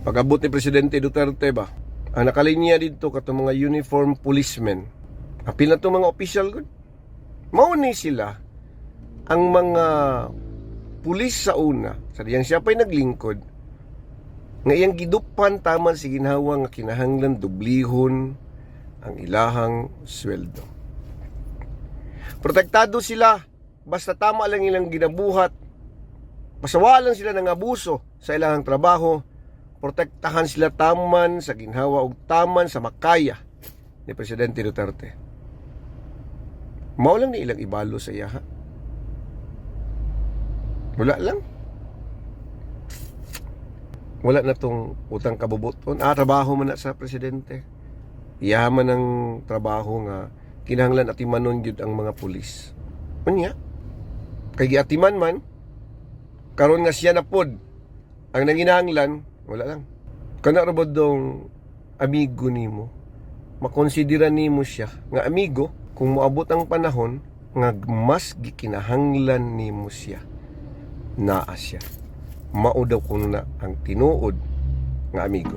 Pag-abot ni Presidente Duterte ba, ang nakalinya dito katong mga uniform policemen, apil na itong mga official good. Mauni sila ang mga pulis sa una, sa diyang siya pa'y naglingkod, nga iyang gidupan taman si ginhawa nga kinahanglan dublihon ang ilahang sweldo. Protektado sila, basta tama lang ilang ginabuhat, pasawa lang sila ng abuso sa ilahang trabaho, protektahan sila taman sa ginhawa o taman sa makaya ni Presidente Duterte. Mao lang ni ilang ibalo sa iya, ha? Wala lang. Wala na tong utang kabubuton. Trabaho man na sa Presidente. Iyaman ang trabaho nga kinahanglan atimanon yun ang mga pulis. Unya, kay giatiman man, karon nga siya na pod ang nanginahanglan, wala lang. Kana ra bod dong amigo nimo, makonsidera nimo siya nga amigo kung moabot ang panahon nga mas gikinahanglan nimo siya, naa siya. Mao daw kuno na ang tinuod nga amigo.